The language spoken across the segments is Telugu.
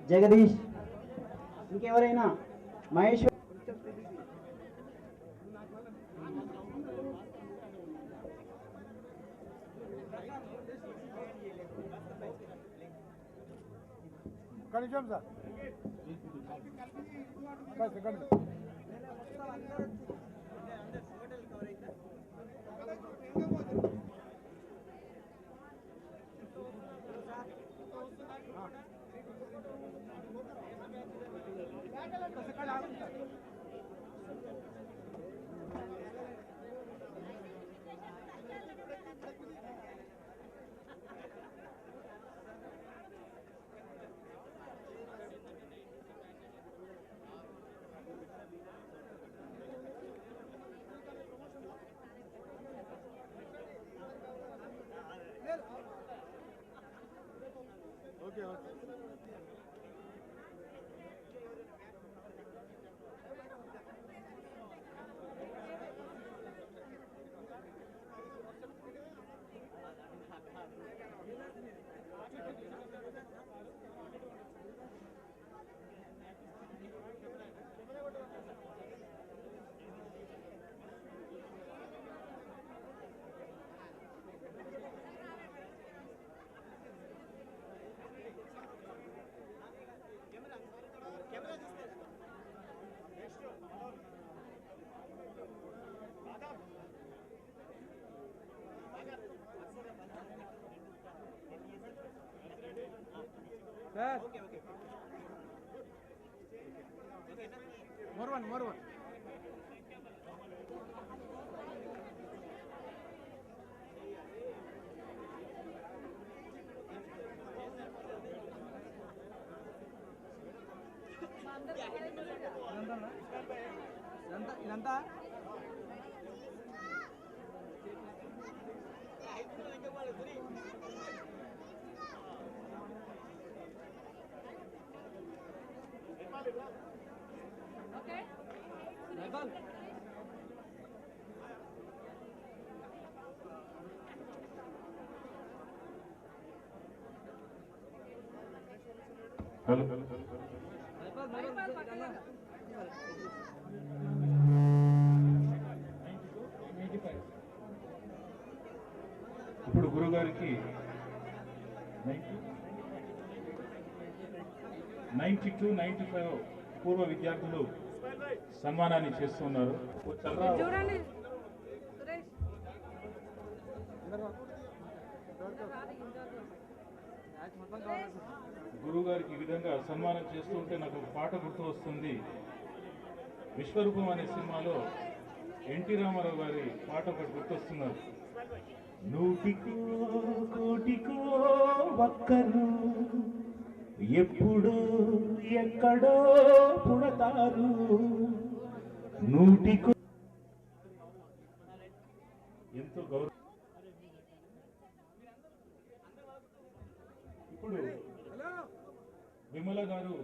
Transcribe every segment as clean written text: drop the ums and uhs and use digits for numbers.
జగదీష్, ఇంకెవరైనా మహేష్. కనిజం sir okay okay sir more one ఇదంతా ఇప్పుడు గురుగారికి 92, 95 పూర్వ విద్యార్థులు సన్మానాన్ని చేస్తున్నారు. గురువు గారికి ఈ విధంగా సన్మానం చేస్తుంటే నాకు ఒక పాట గుర్తు వస్తుంది. విశ్వరూపం అనే సినిమాలో ఎన్టీ రామారావు గారి పాట ఒకటి గుర్తొస్తున్నారు. నూటికో కోటికో ఒక్కరు ఎప్పుడో ఎక్కడో పుడతారు, నూటికో ఎంతో గౌరవం. ఇప్పుడు విమల గారు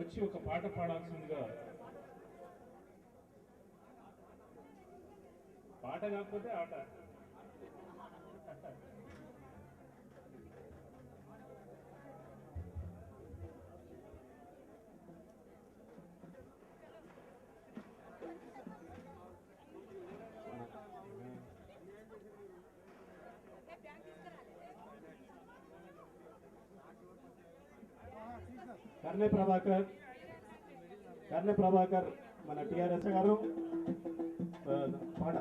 వచ్చి ఒక పాట పాడాల్సిందిగా, పాట కాకపోతే ఆట. కర్ణె ప్రభాకర్ మన టిఆర్ఎస్ గారు పాట.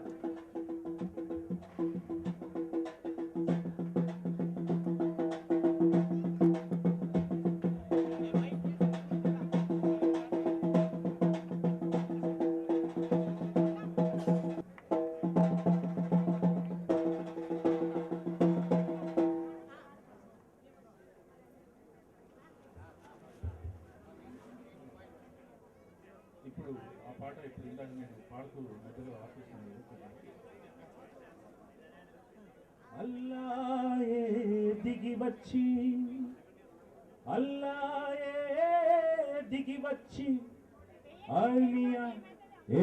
ఇప్పుడు ఆ పాట ఇప్పుడు ఇందాక నేను పాడుతూ మధ్యలో ఆపేసాను. అల్లాయే దిగి వచ్చి, అల్లాయే దిగి వచ్చి, అయ్యా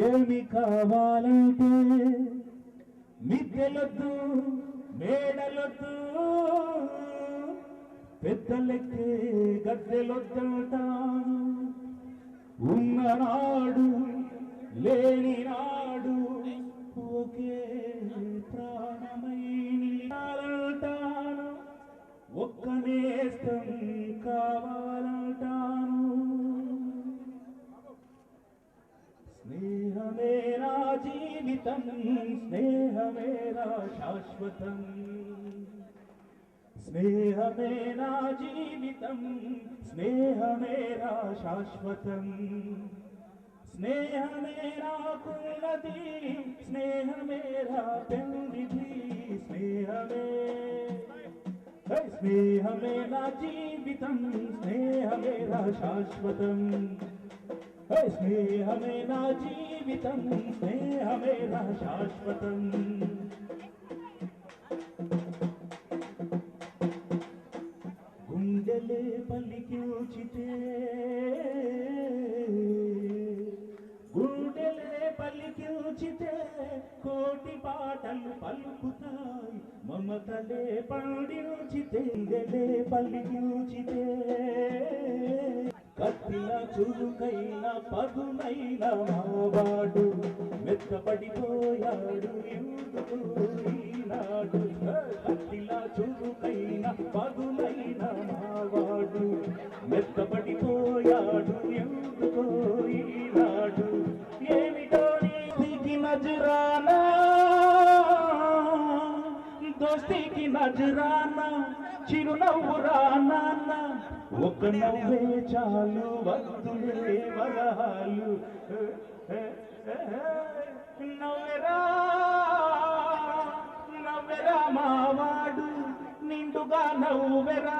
ఏమి కావాలంటే మిద్దెలొద్దు మేడలొద్దు పెద్దలెక్కే గద్దెలొద్దంట ఉన్ననాడు లేని నాడు ఒకే ప్రాణమైంటాను ఒక్క నేస్తం కావాలంటాను స్నేహమే నా జీవితం స్నేహమే నా శాశ్వతం స్నేహమే నా జీవితం స్నేహమే నా శాశ్వతం స్నేహమే నాకున్నది స్నేహమే నా పెన్నిధి స్నేహమే స్నేహమే నా జీవితం స్నేహమే నా శాశ్వతం స్నేహమే నా జీవితం స్నేహమే నా శాశ్వతం గుండెలే పలికించితే కోటి పాటలు పలుకుతాయి మమతలే పండించితే గుండెలే పలికించితే కత్తిల చురుకైన పదునైన మావాడు మెత్తపడిపోయాడు ఎందుకు ఈనాడు కత్తిల చురుకైన పదునైన మావాడు మెత్తపడిపోయాడు ఎందుకు ఈనాడు ఏమిటో నీకి నజరానా దోస్తికి నజరానా చిరునవ్వు రానాన్న ఒక నవ్వే చాలు వద్దులే వరహాలు నవ్వెరా నవ్వెరా మావాడు నిండుగా నవ్వెరా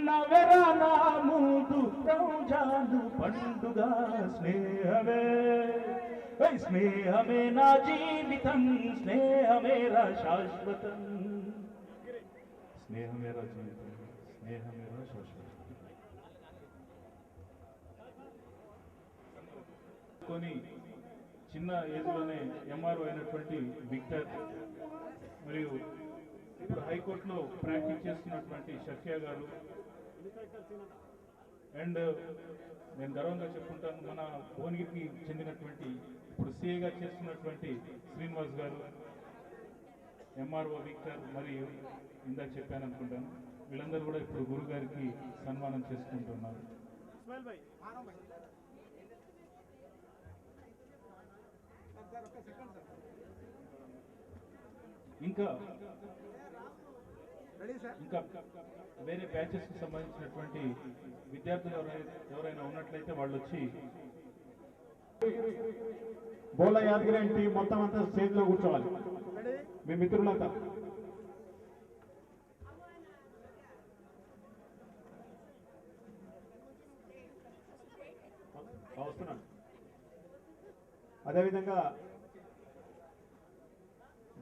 నవ్వెరా నా ముందు రోజాలు పండుగ స్నేహమే స్నేహమే నా జీవితం స్నేహమే రా శాశ్వతం స్నేహమే రా జీవితం స్నేహమే రా శాశ్వతం కొన్ని చిన్న ఏజ్లోనే ఎంఆర్ఓ అయినటువంటి విక్టర్ మరియు ఇప్పుడు హైకోర్టులో ప్రాక్టీస్ చేస్తున్నటువంటి షఫియా గారు అండ్ నేను గర్వంగా చెప్పుకుంటాను మన భువనగిరికి చెందినటువంటి ఇప్పుడు సిఏగా చేస్తున్నటువంటి శ్రీనివాస్ గారు ఎంఆర్ఓ విక్టర్ మరియు ఇందాక చెప్పాను అనుకుంటాను వీళ్ళందరూ కూడా ఇప్పుడు గురువు గారికి సన్మానం చేసుకుంటున్నారు ఇంకా ఇంకా వేరే బ్యాచెస్ కి సంబంధించినటువంటి విద్యార్థులు ఎవరైనా ఉన్నట్లయితే వాళ్ళు వచ్చి బోల యాదగిరి టీం మొత్తం అంతా స్టేజ్ లో కూర్చోవాలి మీ మిత్రులంతా వస్తున్నాను. అదేవిధంగా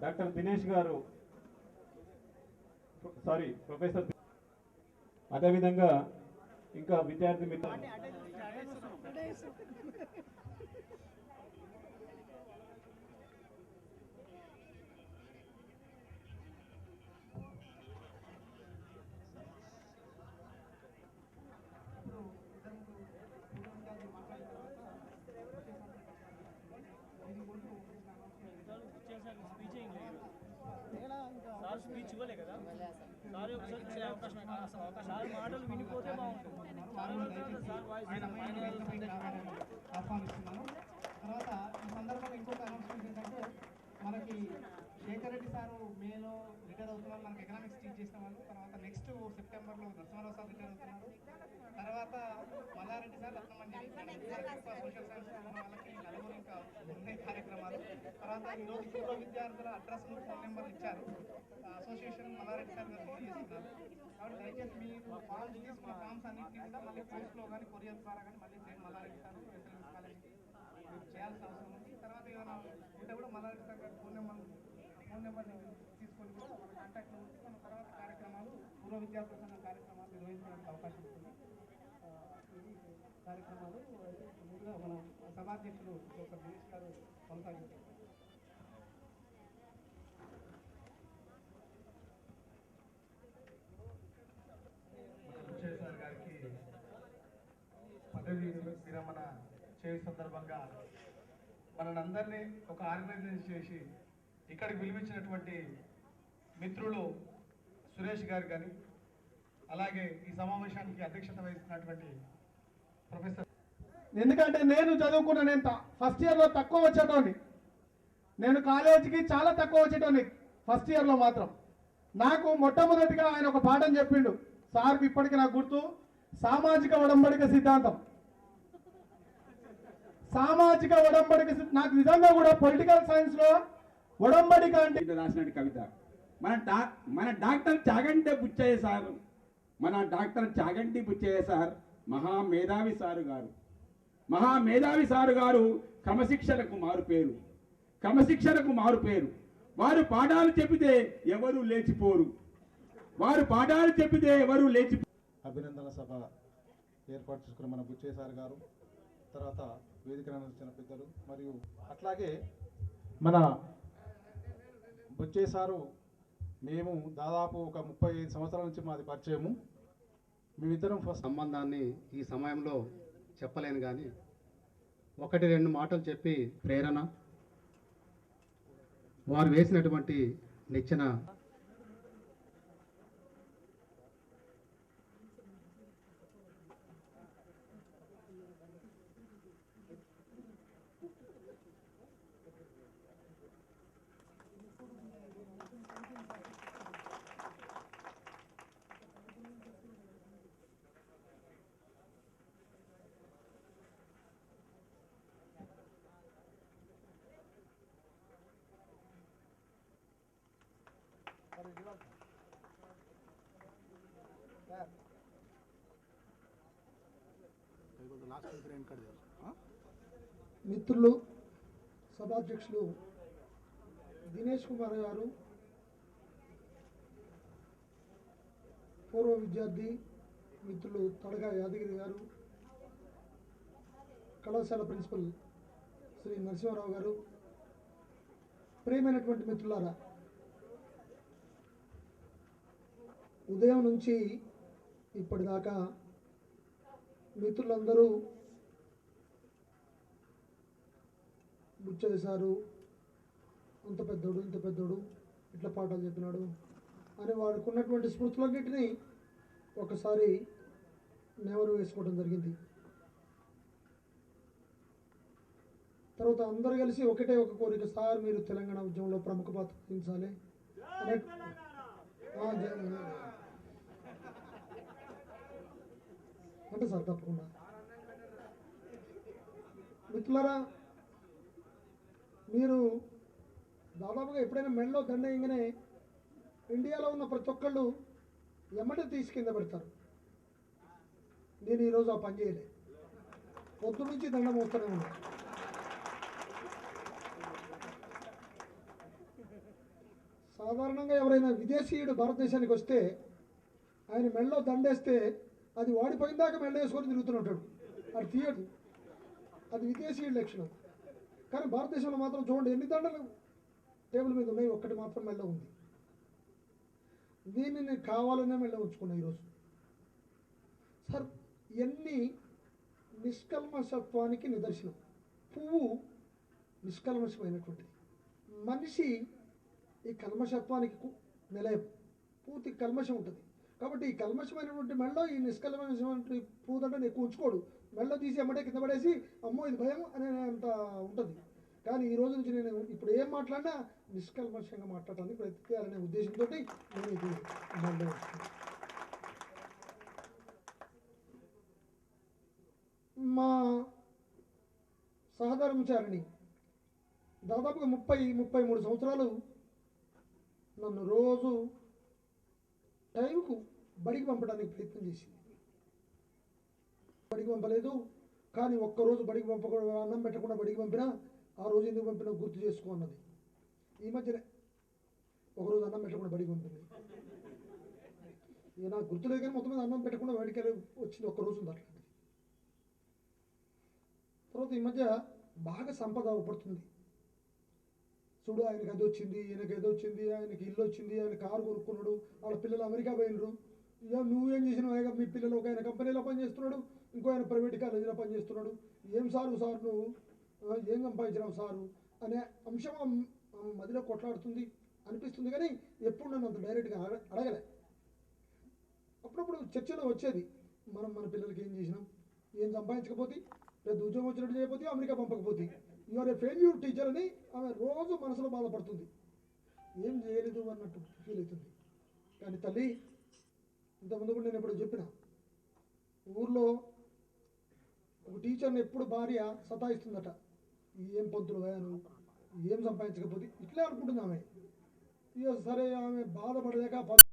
డాక్టర్ దినేష్ గారు సారీ ప్రొఫెసర్ అదేవిధంగా ఇంకా విద్యార్థి మిత్రులు సార్ స్పీచ్ ఇవ్వలే కదా సార్ ఒకసారి ఇచ్చే అవకాశం సార్ మాటలు వినిపోతే బాగుంటుంది సార్ వాయిస్ ఆహ్వానిస్తున్నాను. తర్వాత ఈ సందర్భంగా ఇంకొక అనౌన్స్మెంట్ ఏంటంటే మనకి శేఖర్ రెడ్డి సారు మేలో రిటైర్ అవుతున్నారు, మనకి ఎకనామిక్స్ టీచ్ చేసిన వాళ్ళు. తర్వాత నెక్స్ట్ సెప్టెంబర్లో నరసింహారావు సార్ రిటైర్ అవుతున్నారు. తర్వాత Mallareddy sir Ratnamani social science వాళ్ళకి నలుగురు ఇంకా ఉన్నాయి కార్యక్రమాలు. తర్వాత ఈరోజు పూర్వ విద్యార్థుల అడ్రస్ ఫోన్ నెంబర్లు ఇచ్చారు. అసోసియేషన్ మల్లారెడ్డి సార్ గారు ఫోన్ చేస్తున్నారు. కాబట్టి దయచేసి మీరు ఫామ్స్ తీసుకున్న ఫామ్స్ అన్నింటినీ కూడా మళ్ళీ పోస్ట్లో కానీ కొరియర్ ద్వారా కానీ మళ్ళీ సేమ్ మల్లారెడ్డి సార్ ఎస్ఎల్ఎస్ కాలేజీకి మీరు చేయాల్సిన అవసరం ఉంది. తర్వాత ఏమైనా ఉంటే కూడా మల్లారెడ్డి సార్ గారి ఫోన్ నెంబర్ని తీసుకొని కూడా మన కాంటాక్ట్లో ఉంచి మన తర్వాత కార్యక్రమాలు పూర్వ విద్యార్థుల సంఘం కార్యక్రమాలు నిర్వహించడానికి అవకాశం ఉంటుంది. ఇది కార్యక్రమాలు ముందుగా మన సభాధ్యక్షులు డాక్టర్ దినేష్ గారు కొనసాగిస్తారు. డే సందర్భంగా మనందరినీ ఒక ఆర్గనైజేషన్ చేసి ఇక్కడికి పిలిపించినటువంటి మిత్రులు సురేష్ గారు కానీ, అలాగే ఈ సమావేశానికి అధ్యక్షత వహిస్తున్నటువంటి ప్రొఫెసర్. ఎందుకంటే నేను చదువుకున్న, నేను ఫస్ట్ ఇయర్లో తక్కువ వచ్చేటోని, నేను కాలేజీకి చాలా తక్కువ వచ్చేటోని ఫస్ట్ ఇయర్లో మాత్రం. నాకు మొట్టమొదటిగా ఆయన ఒక పాఠం చెప్పిండు, సార్కి ఇప్పటికీ నాకు గుర్తు, సామాజిక ఒడంబడిక సిద్ధాంతం. సామాజిక ఒడంబడిక నాకు నిజంగా కూడా పొలిటికల్ సైన్స్లో ఒడంబడిక అంటే రాసిన కవిత. మన డాక్టర్ చాగంటి బుచ్చయ్య సార్, మహామేధావి సారు గారు క్రమశిక్షణకు మారు పేరు. వారు పాఠాలు చెప్పితే ఎవరు లేచిపోరు. అభినందన సభ ఏర్పాటు చేసుకున్న మన బుచ్చయ్య సార్ గారు, తర్వాత వేదికను అందించిన పెద్దలు, మరియు అట్లాగే మన బుచ్చయ్య సారు మేము దాదాపు ఒక 35 సంవత్సరాల నుంచి మాది పరిచయము. మేమిద్దరం ఫస్ట్ సంబంధాన్ని ఈ సమయంలో చెప్పలేను, కానీ 1-2 మాటలు చెప్పి ప్రేరణ, వారు వేసినటువంటి నిచ్చెన మిత్రులు, సభాధ్యక్షులు దినేష్ కుమార్ గారు, పూర్వ విద్యార్థి మిత్రులు తడగా యాదగిరి గారు, కళాశాల ప్రిన్సిపల్ శ్రీ నరసింహారావు గారు, ప్రియమైనటువంటి మిత్రులారా, ఉదయం నుంచి ఇప్పటిదాకా మిత్రులందరూ బుచ్చయ్య సారు అంత పెద్దోడు, ఇంత పెద్దోడు, ఇట్లా పాఠాలు చెప్పినాడు అని వాడికి ఉన్నటువంటి స్మృతులన్నింటినీ ఒకసారి నెవరు వేసుకోవడం జరిగింది. తర్వాత అందరు కలిసి ఒకటే ఒక కోరిక, సార్ మీరు తెలంగాణ ఉద్యమంలో ప్రముఖ పాత్ర వహించాలి అనే అంటే సార్ తప్పకుండా. మిత్రులారా, మీరు దాదాపుగా ఎప్పుడైనా మెడలో దండ వేయగానే ఇండియాలో ఉన్న ప్రతి ఒక్కళ్ళు ఎమ్మటే తీసి కింద పెడతారు. నేను ఈరోజు ఆ పని చేయలే, పొద్దు నుంచి దండ మోస్తూనే ఉన్నా. సాధారణంగా ఎవరైనా విదేశీయుడు భారతదేశానికి వస్తే ఆయన మెడలో దండేస్తే అది వాడిపోయిన దాకా మెడ వేసుకొని తిరుగుతుంటాడు, అది తీయడు. అది విదేశీయుడి లక్షణం. కానీ భారతదేశంలో మాత్రం చూడండి ఎన్ని దండలు టేబుల్ మీద ఉన్నాయి, ఒక్కటి మాత్రం మెల్ల ఉంది. దీన్ని నేను కావాలనే మెల్ల ఉంచుకున్నా ఈరోజు. సార్, ఎన్ని నిష్కల్మషత్వానికి నిదర్శనం. పువ్వు నిష్కల్మషమైనటువంటిది, మనిషి ఈ కల్మషత్వానికి నిలయం, పూర్తి కల్మషం ఉంటుంది. కాబట్టి ఈ కల్మషమైనటువంటి మెడలో ఈ నిష్కల్మషమైనటువంటి పూదండని ఎక్కువ ఉంచుకోడు, మెడలో తీసి ఎమ్మటే కింద పడేసి అమ్మో ఇది భయం అనే అంత ఉంటుంది. కానీ ఈ రోజు నుంచి నేను ఇప్పుడు ఏం మాట్లాడినా నిష్కల్మషంగా మాట్లాడటానికి ప్రయత్నం చేయాలనే ఉద్దేశంతో నేను ఇది మెడలో మా సహధర్మచారిణి దాదాపుగా 33 సంవత్సరాలు నన్ను రోజు టైంకు బడికి పంపడానికి ప్రయత్నం చేసింది. బడికి పంపలేదు, కానీ ఒక్కరోజు బడికి పంపకుండా అన్నం పెట్టకుండా బడికి పంపినా ఆ రోజు ఎందుకు పంపినా గుర్తు చేసుకో అన్నది. ఈ మధ్యనే ఒకరోజు అన్నం పెట్టకుండా బడికి పంపింది. ఇక నాకు గుర్తులేదు, కానీ మొత్తం మీద అన్నం పెట్టకుండా బడికి వచ్చింది ఒక్కరోజు ఉంది అట్లాంటిది. తర్వాత ఈ మధ్య బాగా సంపద అవపడుతుంది. చూడు, ఆయనకి అది వచ్చింది, ఈయనకి ఏదో వచ్చింది, ఆయనకి ఇల్లు వచ్చింది, ఆయన కారు కొనుక్కున్నాడు, వాళ్ళ పిల్లలు అమెరికా పోయినరు. ఇక నువ్వేం చేసినావు? మీ పిల్లలు ఒక ఆయన కంపెనీలో పని చేస్తున్నాడు, ఇంకో ఆయన ప్రైవేట్ కాలేజీలో పనిచేస్తున్నాడు. ఏం సారు సార్ నువ్వు ఏం సంపాదించినావు సారు అనే అంశం మదిలో కొట్లాడుతుంది అనిపిస్తుంది, కానీ ఎప్పుడు నన్ను అంత డైరెక్ట్గా అడగలే. అప్పుడప్పుడు చర్చలో వచ్చేది, మనం మన పిల్లలకి ఏం చేసినాం, ఏం సంపాదించకపోతే, పెద్ద ఉద్యోగం వచ్చినట్టు చేయకపోతే, అమెరికా పంపకపోతే, యూఆర్ ఏ ఫెయిల్యూర్ టీచర్ అని ఆమె రోజు మనసులో బాధపడుతుంది. ఏం చేయలేదు అన్నట్టు ఫీల్ అవుతుంది. కానీ తల్లి, ఇంతకుముందు కూడా నేను ఎప్పుడు చెప్పిన, ఊర్లో ఒక టీచర్ని ఎప్పుడు భార్య సతాయిస్తుందట, ఏం పొద్దులు వేయను, ఏం సంపాదించకపోతే, ఇట్లే అనుకుంటుంది ఆమె. ఇక సరే ఆమె బాధపడలేక